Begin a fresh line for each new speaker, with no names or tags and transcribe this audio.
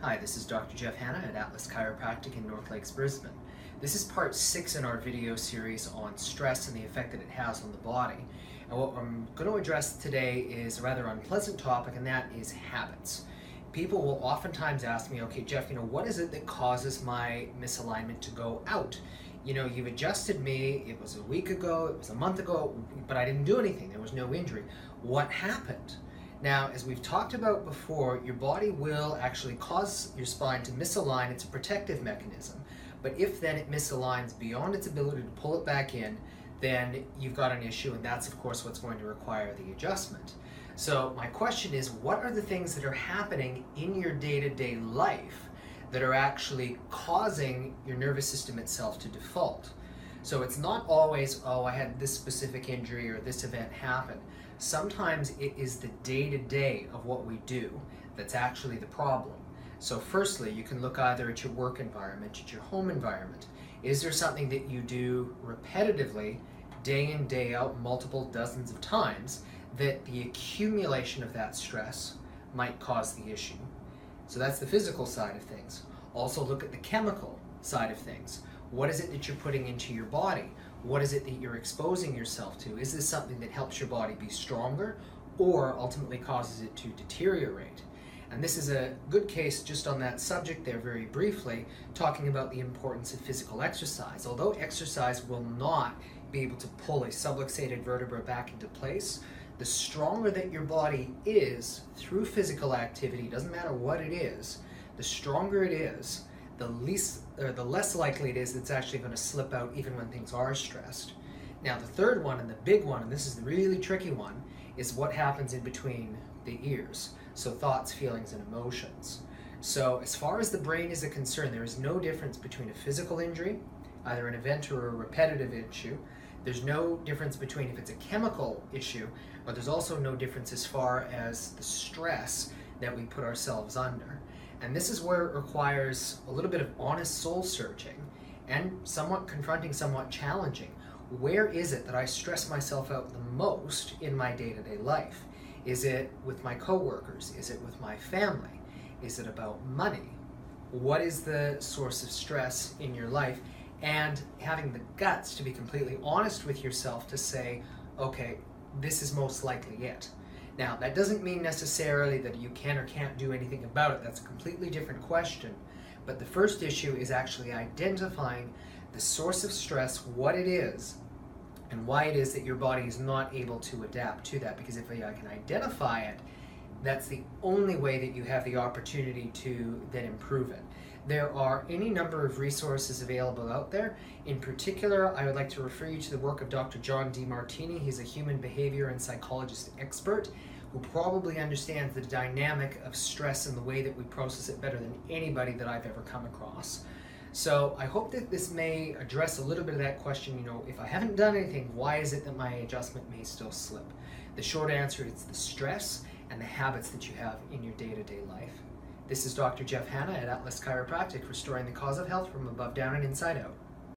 Hi, this is Dr. Jeff Hanna at Atlas Chiropractic in North Lakes, Brisbane. This is part 6 in our video series on stress and the effect that it has on the body. And what I'm going to address today is a rather unpleasant topic, and that is habits. People will oftentimes ask me, okay, Jeff, what is it that causes my misalignment to go out? You've adjusted me, it was a week ago, it was a month ago, but I didn't do anything, there was no injury. What happened? Now, as we've talked about before, your body will actually cause your spine to misalign. It's a protective mechanism. But if then it misaligns beyond its ability to pull it back in, then you've got an issue, and that's of course what's going to require the adjustment. So my question is, what are the things that are happening in your day-to-day life that are actually causing your nervous system itself to default? So it's not always, oh, I had this specific injury or this event happen. Sometimes it is the day-to-day of what we do that's actually the problem. So firstly, you can look either at your work environment, at your home environment. Is there something that you do repetitively, day in, day out, multiple dozens of times, that the accumulation of that stress might cause the issue? So that's the physical side of things. Also look at the chemical side of things. What is it that you're putting into your body? What is it that you're exposing yourself to? Is this something that helps your body be stronger or ultimately causes it to deteriorate? And this is a good case just on that subject there very briefly, talking about the importance of physical exercise. Although exercise will not be able to pull a subluxated vertebra back into place, the stronger that your body is through physical activity, doesn't matter what it is, the stronger it is, the less likely it is it's actually going to slip out even when things are stressed. Now the third one, and the big one, and this is the really tricky one, is what happens in between the ears. So thoughts, feelings, and emotions. So as far as the brain is concerned, there is no difference between a physical injury, either an event or a repetitive issue. There's no difference between if it's a chemical issue, but there's also no difference as far as the stress that we put ourselves under. And this is where it requires a little bit of honest soul searching and somewhat confronting, somewhat challenging. Where is it that I stress myself out the most in my day-to-day life? Is it with my coworkers? Is it with my family? Is it about money? What is the source of stress in your life? And having the guts to be completely honest with yourself to say, okay, this is most likely it. Now, that doesn't mean necessarily that you can or can't do anything about it. That's a completely different question. But the first issue is actually identifying the source of stress, what it is, and why it is that your body is not able to adapt to that. Because if I can identify it, that's the only way that you have the opportunity to then improve it. There are any number of resources available out there. In particular, I would like to refer you to the work of Dr. John Demartini. He's a human behavior and psychologist expert who probably understands the dynamic of stress and the way that we process it better than anybody that I've ever come across. So I hope that this may address a little bit of that question, if I haven't done anything, why is it that my adjustment may still slip? The short answer is the stress and the habits that you have in your day-to-day life. This is Dr. Jeff Hanna at Atlas Chiropractic, restoring the cause of health from above, down, and inside out.